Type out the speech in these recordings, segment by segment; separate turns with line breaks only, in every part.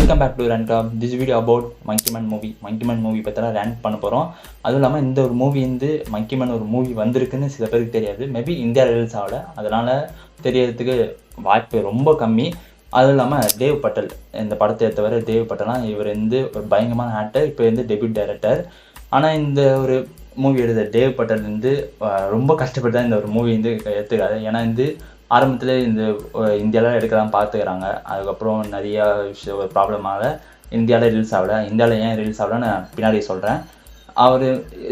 Welcome back to ரேண்ட்காம். This video about Monkey Man movie பற்றி தான் ரேண்ட் பண்ண போகிறோம். அதுவும் இல்லாமல் இந்த ஒரு மூவி வந்து மங்கிமேன் ஒரு மூவி வந்திருக்குன்னு சில பேருக்கு தெரியாது. மேபி இந்தியா ரிலீஸ் ஆகலை, அதனால் தெரியறதுக்கு வாய்ப்பு ரொம்ப கம்மி. அதுவும் இல்லாமல் தேவ் பட்டேல் இந்த படத்தை தவிர தேவ் பட்டேலாம் இவர் வந்து ஒரு பயங்கரமான ஆக்டர், இப்போ வந்து டெபியூட் டைரக்டர். ஆனால் இந்த ஒரு மூவி எடுத்த தேவ் பட்டேல் வந்து ரொம்ப கஷ்டப்பட்டு தான் இந்த ஒரு மூவி வந்து எடுத்துக்காரு. ஏன்னா வந்து ஆரம்பத்தில் இந்த இந்தியாவில் எடுக்கலாம் பார்த்துக்கிறாங்க. அதுக்கப்புறம் நிறையா விஷயம் ஒரு ப்ராப்ளமாக இந்தியாவில் ரிலீஸ் ஆகலை. இந்தியாவில் ஏன் ரிலீஸ் ஆகலைன்னு நான் பின்னாடி சொல்கிறேன். அவர்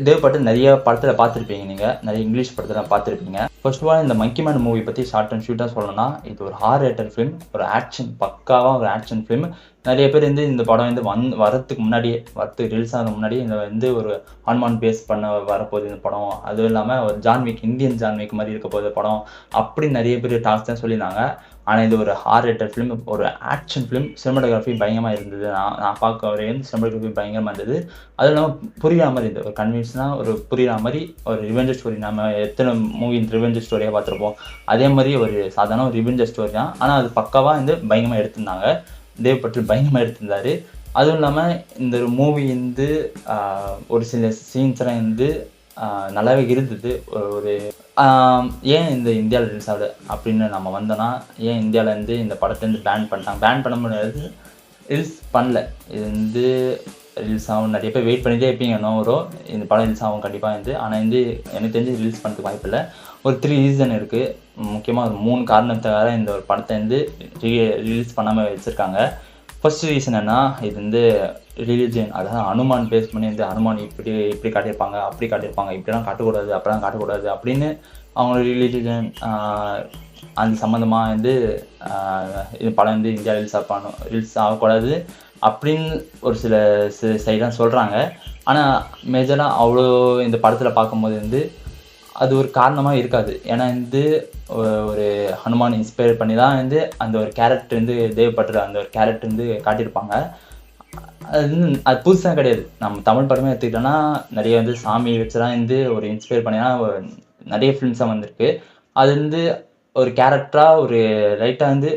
தேவ் பட்டேல் நிறைய படத்தில் பார்த்துருப்பீங்க, நீங்கள் நிறைய இங்கிலீஷ் படத்தில் பார்த்துருப்பீங்க. ஃபர்ஸ்ட் ஆஃப் ஆல் இந்த மங்கிமேன் மூவி பற்றி ஷார்ட் அண்ட் ஷூட்டாக சொல்லணும்னா, இது ஒரு ஹாரர் ரேட்டர் ஃபிலிம், ஒரு ஆக்ஷன், பக்காவாக ஒரு ஆக்ஷன் ஃபிலிம். நிறைய பேர் வந்து இந்த படம் வந்து வரத்துக்கு ரிலீஸ் ஆகிறதுக்கு முன்னாடி இந்த வந்து ஒரு ஹனுமான் பேஸ் பண்ண வரப்போகுது இந்த படம், அதுவும் இல்லாமல் ஒரு ஜான்விக், இந்தியன் ஜான்விக் மாதிரி இருக்க போகுது படம், அப்படி நிறைய பேர் டாக்ஸ் தான் சொல்லியிருந்தாங்க. ஆனால் இது ஒரு ஹாரர் ரேட்டர் ஃபிலிம், ஒரு ஆக்ஷன் ஃபிலிம். சினிமாட்டோகிராஃபி பயங்கரமாக இருந்தது. நான் பார்க்க வரையும் சினிமாட்டோகிராஃபி பயங்கரமாக இருந்தது. அதுவும் இல்லாமல் புரிகிற மாதிரி இருந்தது, ஒரு கன்வின்ஸ்னால் ஒரு புரிகிற மாதிரி ஒரு ரிவெஞ்ச் ஸ்டோரி. நம்ம எத்தனை மூவி ரிவெஞ்ச் ஸ்டோரியாக பார்த்துருப்போம், அதே மாதிரி ஒரு சாதாரண ஒரு ரிவெஞ்ச் ஸ்டோரி தான். ஆனால் அது பக்காவாக வந்து பயங்கரமாக எடுத்திருந்தாங்க. தேவ் பட்டேல் பயங்கரமாக எடுத்திருந்தார். அதுவும் இல்லாமல் இந்த ஒரு மூவி வந்து ஒரு சில சீன்ஸ்லாம் வந்து நல்லாவே இருந்தது. ஒரு ஏன் இந்த இந்தியாவில் ரிலீஸ் ஆகுது அப்படின்னு நம்ம வந்தோன்னா, ஏன் இந்தியாவிலேருந்து இந்த படத்துலேருந்து பேன் பண்ணிட்டாங்க? பேன் பண்ண முடியாது, ரிலீஸ் பண்ணல. இது வந்து ரிலீஸ் ஆகும், நிறைய பேர் வெயிட் பண்ணிகிட்டே இருப்பீங்க, இன்னும் வரும் இந்த படம் ரிலீஸ் ஆகும் கண்டிப்பாக வந்து. ஆனால் வந்து எனக்கு தெரிஞ்சு ரிலீஸ் பண்ணுறதுக்கு வாய்ப்பு இல்லை. ஒரு 3 ரீசன் இருக்குது. முக்கியமாக ஒரு 3 காரணத்துக்காக இந்த ஒரு படத்தை வந்து ரிலீஸ் பண்ணாமல் வச்சுருக்காங்க. ஃபர்ஸ்ட் ரீசன் என்ன, இது வந்து ரிலீஜியன், அதாவது அனுமான் பேஸ் பண்ணி வந்து அனுமான் இப்படி காட்டியிருப்பாங்க, அப்படி காட்டியிருப்பாங்க, இப்படிலாம் காட்டக்கூடாது, அப்படிலாம் காட்டக்கூடாது அப்படின்னு அவங்களோட ரிலீஜியன் அந்த சம்மந்தமாக வந்து இது படம் வந்து இந்தியா ரிலீஸ் ஆகக்கூடாது அப்படின்னு ஒரு சில சைடெலாம் சொல்கிறாங்க. ஆனால் மேஜராக அவ்வளோ இந்த படத்தில் பார்க்கும்போது வந்து அது ஒரு காரணமாக இருக்காது. ஏன்னா வந்து ஒரு ஹனுமான் இன்ஸ்பயர் பண்ணி தான் வந்து அந்த ஒரு கேரக்டர் வந்து தேவ் பட்டேல் அந்த ஒரு கேரக்டர் வந்து காட்டியிருப்பாங்க. அது புதுசாக கிடையாது. நம்ம தமிழ் படமே எடுத்துக்கிட்டோன்னா நிறைய வந்து சாமி வச்சுலாம் வந்து ஒரு இன்ஸ்பயர் பண்ணினா நிறைய ஃபிலிம்ஸாக வந்திருக்கு. அது வந்து ஒரு கேரக்டராக ஒரு லைட்டாக வந்து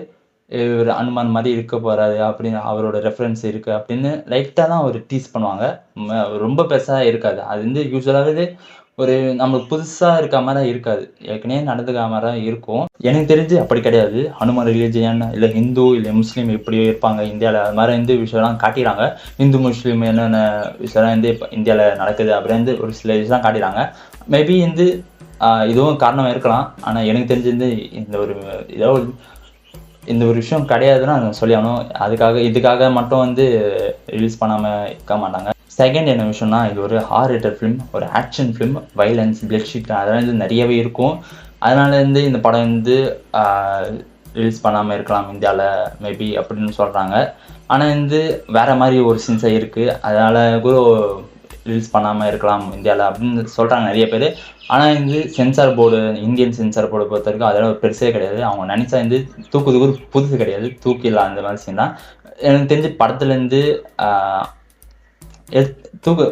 ஒரு அனுமான் மாதிரி இருக்க போகிறாரு அப்படின்னு அவரோட ரெஃபரன்ஸ் இருக்குது அப்படின்னு லைட்டாக தான் ஒரு டீஸ் பண்ணுவாங்க, ரொம்ப பெருசாக இருக்காது. அது வந்து யூஸ்வலாகவே ஒரு நம்மளுக்கு புதுசாக இருக்க மாதிரி தான் இருக்காது, ஏற்கனவே நடந்துக்க மாதிரி தான் இருக்கும். எனக்கு தெரிஞ்சு அப்படி கிடையாது. ஹனுமான் ரிலீஜியன் இல்லை ஹிந்து இல்லை முஸ்லீம் இப்படி இருப்பாங்க இந்தியாவில், அது மாதிரி வந்து விஷயம்லாம் காட்டிடுறாங்க. இந்து முஸ்லீம் என்னென்ன விஷயம்லாம் வந்து இப்போ இந்தியாவில் நடக்குது அப்படின்னு வந்து ஒரு சில விஷயம் காட்டிடுறாங்க. மேபி வந்து இதுவும் காரணமாக இருக்கலாம். ஆனால் எனக்கு தெரிஞ்சு இந்த ஒரு விஷயம் கிடையாதுன்னா சொல்லி ஆகணும். இதுக்காக மட்டும் வந்து ரிலீஸ் பண்ணாமல் இருக்க மாட்டாங்க. செகண்ட் என்ன விஷயம்னா, இது ஒரு ஹாரர் ரேட்டர் ஃபிலிம், ஒரு ஆக்ஷன் ஃபிலிம், வைலன்ஸ், பிளட்ஷீட் அதெல்லாம் வந்து நிறையவே இருக்கும். அதனால வந்து இந்த படம் வந்து ரிலீஸ் பண்ணாமல் இருக்கலாம் இந்தியாவில் மேபி அப்படின்னு சொல்கிறாங்க. ஆனால் வந்து வேறு மாதிரி ஒரு சீன்ஸாக இருக்குது, அதனால் கூட ரிலீஸ் பண்ணாமல் இருக்கலாம் இந்தியாவில் அப்படின்னு சொல்கிறாங்க நிறைய பேர். ஆனால் வந்து censor board, Indian censor board பொறுத்த வரைக்கும் அதெல்லாம் ஒரு பெருசே கிடையாது. அவங்க நினச்சா வந்து தூக்குறதுக்கு ஒரு புதுசு கிடையாது, தூக்கிடலாம் அந்த மாதிரி சீன் தான். எனக்கு தெரிஞ்சு படத்துலேருந்து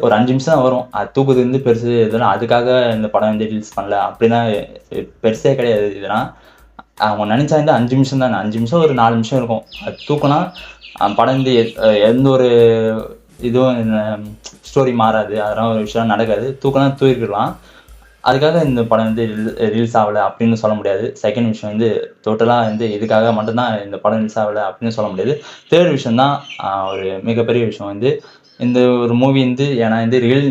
ஒரு 5 நிமிஷம் தான் வரும், அது தூக்குறது வந்து பெருசு இதெல்லாம். அதுக்காக இந்த படம் வந்து ரிலீஸ் பண்ணல அப்படின்னா பெருசே கிடையாது. இதெல்லாம் அவங்க நினச்சா வந்து 5 நிமிஷம் தான், 5 நிமிஷம் ஒரு 4 நிமிஷம் இருக்கும். அது தூக்கினா படம் வந்து எந்த ஒரு இதுவும் ஸ்டோரி மாறாது, அதெல்லாம் ஒரு விஷயம் நடக்காது. தூக்கினா தூக்கிடலாம். அதுக்காக இந்த படம் வந்து ரிலீஸ் ஆகலை அப்படின்னு சொல்ல முடியாது. செகண்ட் விஷயம் வந்து டோட்டலாக வந்து இதுக்காக மட்டும்தான் இந்த படம் ரிலீஸ் ஆகலை அப்படின்னு சொல்ல முடியாது. தேர்ட் விஷயம் தான் ஒரு மிகப்பெரிய விஷயம் வந்து, இந்த ஒரு மூவி வந்து ஏன்னா வந்து ரியல்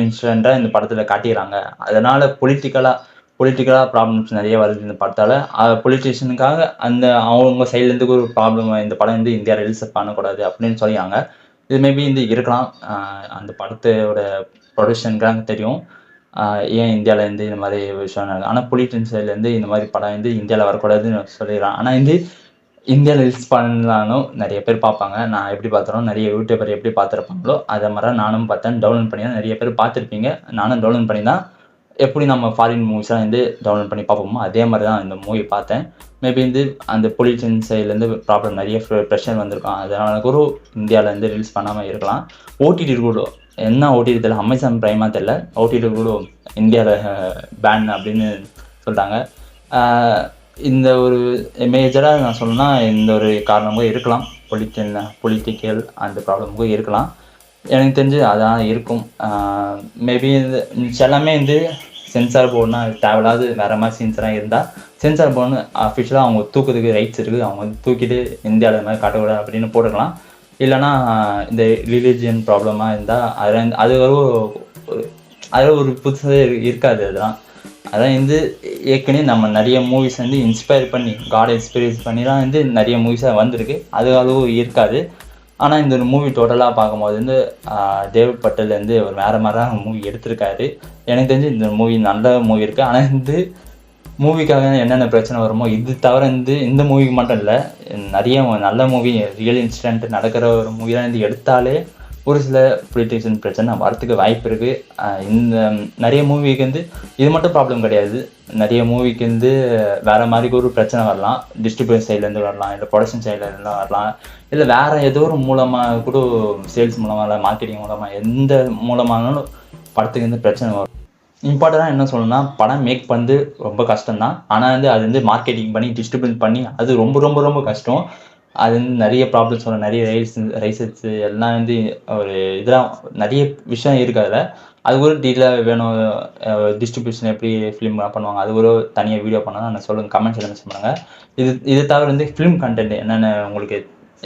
இன்சிடெண்ட்டாக இந்த படத்தில் காட்டிக்கிறாங்க. அதனால் பொலிட்டிக்கலாக ப்ராப்ளம்ஸ் நிறைய வருது இந்த படத்தால். பொலிட்டிஷியனுக்காக அவங்க சைட்லேருந்து ஒரு ப்ராப்ளம், இந்த படம் வந்து இந்தியா ரிலீஸ் பண்ணக்கூடாது அப்படின்னு சொல்லியாங்க. இது மேபி வந்து இருக்கலாம். அந்த படத்தோட ப்ரொடக்ஷனுக்காக தெரியும் ஏன் இந்தியாவில் இருந்து இந்த மாதிரி விஷயம் நடக்குது. ஆனால் பொலிட்டிஷியன் சைட்லேருந்து இந்த மாதிரி படம் வந்து இந்தியாவில் வரக்கூடாதுன்னு சொல்லிடுறான். ஆனால் வந்து இந்தியாவில் ரிலீஸ் பண்ணலாலும் நிறைய பேர் பார்ப்பாங்க. நான் எப்படி பார்த்துறோம், நிறைய யூடியூபர் எப்படி பார்த்துருப்பாங்களோ அதை மாதிரி நானும் பார்த்தேன். டவுன்லோட் பண்ணி தான் நிறைய பேர் பார்த்துருப்பீங்க. நானும் டவுன்லோட் பண்ணி தான் எப்படி நம்ம ஃபாரின் மூவிஸ்லாம் வந்து டவுன்லோட் பண்ணி பார்ப்போமோ அதே மாதிரி தான் இந்த மூவி பார்த்தேன். மேபி வந்து அந்த பொலிட்டிஷியன் சைட்லேருந்து ப்ராப்ளம் நிறைய ப்ரெஷர் வந்திருக்கும், அதனால கூட இந்தியாவில் வந்து ரிலீஸ் பண்ணாமல் இருக்கலாம். ஓடிடி கூட என்ன ஓடிடி தெரியல, அமேசான் ப்ரைமாக தெரியல, ஓடிடி கூட இந்தியாவில் பேன் அப்படின்னு சொல்லிட்டாங்க. இந்த ஒரு மேஜராக நான் சொல்லணும்னா இந்த ஒரு காரணம் கூட இருக்கலாம். பொலிட்டிக்கல் அந்த ப்ராப்ளமுக்கும் இருக்கலாம். எனக்கு தெரிஞ்சு அதான் இருக்கும். மேபி இது எல்லாமே வந்து சென்சார் போர்டுனா தேவையில்லாது வேறு மாதிரி சீன்ஸ்லாம் இருந்தால் சென்சார் போர்டுன்னு அஃபிஷியலாக அவங்க தூக்கிறதுக்கு ரைட்ஸ் இருக்குது. அவங்க வந்து தூக்கிட்டு இந்தியாவில் மாதிரி காட்டக்கூடாது அப்படின்னு போட்டுக்கலாம். இல்லைனா இந்த ரிலீஜியன் ப்ராப்ளமாக இருந்தால் அதில் ஒரு புதுசாக இருக்காது. அதான் வந்து ஏற்கனவே நம்ம நிறைய மூவிஸ் வந்து இன்ஸ்பயர் பண்ணி காடை இன்ஸ்பைர் பண்ணிலாம் வந்து நிறைய மூவிஸாக வந்திருக்கு. அதுவும் இருக்காது. ஆனால் இந்த ஒரு மூவி டோட்டலாக பார்க்கும்போது வந்து தேவ் பட்டேல் வந்து ஒரு வேறு மாதிரி தான் மூவி எடுத்திருக்காரு. எனக்கு தெரிஞ்சு இந்த மூவி நல்ல மூவி இருக்குது. ஆனால் வந்து மூவிக்காக என்னென்ன பிரச்சனை வருமோ இது தவிர வந்து இந்த மூவிக்கு மட்டும் இல்லை, நிறைய நல்ல மூவி ரியல் இன்சிடென்ட் நடக்கிற ஒரு மூவிலாம் வந்து எடுத்தாலே ஒரு சில பொலிட்டிஷியன் பிரச்சனை வரத்துக்கு வாய்ப்பு இருக்குது. இந்த நிறைய மூவிக்கு வந்து இது மட்டும் ப்ராப்ளம் கிடையாது. நிறைய மூவிக்கு வந்து வேறு மாதிரி ஒரு பிரச்சனை வரலாம். டிஸ்ட்ரிபியூஷன் சைட்லேருந்து வரலாம், இல்லை ப்ரொடக்ஷன் சைட்லேருந்து வரலாம், இல்லை வேறு ஏதோ ஒரு மூலமாக கூட சேல்ஸ் மூலமாக இல்லை மார்க்கெட்டிங் மூலமாக எந்த மூலமானாலும் படத்துக்கு வந்து பிரச்சனை வரும். இம்பார்ட்டண்ட்டாக என்ன சொல்லணும்னா, படம் மேக் பண்ணது ரொம்ப கஷ்டம்தான். ஆனால் வந்து அது வந்து மார்க்கெட்டிங் பண்ணி டிஸ்ட்ரிபியூட் பண்ணி அது ரொம்ப ரொம்ப ரொம்ப கஷ்டம். அது வந்து நிறைய ப்ராப்ளம்ஸ் வரும். நிறைய ரைசஸ் எல்லாம் வந்து ஒரு இதெல்லாம் நிறைய விஷயம் இருக்குது அதில். அது ஒரு டீட்டெயிலாக வேணும். டிஸ்ட்ரிபியூஷன் எப்படி ஃபிலிம் பண்ணுவாங்க அது ஒரு தனியாக வீடியோ பண்ணால் நான் சொல்லுங்கள், கமெண்ட்ஸில் மென்ஷன் பண்ணுங்கள். இது தவிர வந்து ஃபிலிம் கண்டென்ட்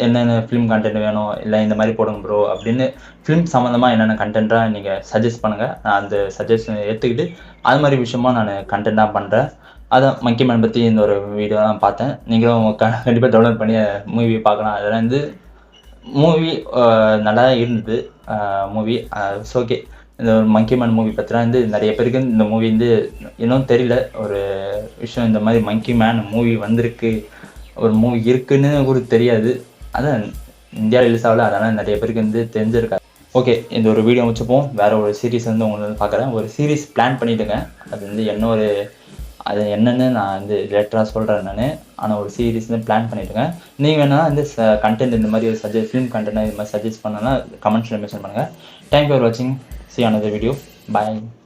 என்னென்ன ஃபிலிம் கண்டென்ட் வேணும், இல்லை இந்த மாதிரி போடுங்க ப்ரோ அப்படின்னு ஃபிலிம் சம்மந்தமாக என்னென்ன கண்டென்ட்டாக நீங்கள் சஜஸ்ட் பண்ணுங்கள். நான் அந்த சஜஷன் எடுத்துக்கிட்டு அது மாதிரி விஷயமா நான் கண்டென்ட்டாக பண்ணுறேன். அதான் மங்கி மேன் பற்றி இந்த ஒரு வீடியோ தான் பார்த்தேன். நீங்களும் கண்டிப்பாக டவுன்லோட் பண்ணி மூவி பார்க்கலாம். அதில் வந்து மூவி நல்லா இருந்தது. Movie okay. இந்த ஒரு மங்கி மேன் மூவி பற்றிலாம் வந்து நிறைய பேருக்கு இந்த மூவி வந்து இன்னும் தெரியல ஒரு விஷயம். இந்த மாதிரி மங்கி மேன் மூவி வந்திருக்கு, ஒரு மூவி இருக்குன்னு கூட தெரியாது. அதான் இந்தியா ரிலீஸ் ஆகல, அதனால் நிறைய பேருக்கு வந்து தெரிஞ்சிருக்காது. ஓகே, இந்த ஒரு வீடியோ வச்சுப்போம். வேறு ஒரு சீரீஸ் வந்து உங்களுக்கு வந்து பார்க்குறேன். ஒரு சீரீஸ் பிளான் பண்ணிவிடுங்க. அது வந்து அது என்னென்னு நான் வந்து லேட்டராக சொல்கிறேன் நான். ஆனால் ஒரு சீரீஸ் வந்து பிளான் பண்ணிவிடுங்க. நீங்கள் வேணா வந்து கண்டென்ட் இந்த மாதிரி ஒரு ஃபிலிம் கண்டென்ட் இது மாதிரி சஜஸ்ட் பண்ணனா கமெண்ட்ஸில் மென்ஷன் பண்ணுங்கள். தேங்க் யூ ஃபார் வாட்சிங். See you another video. Bye.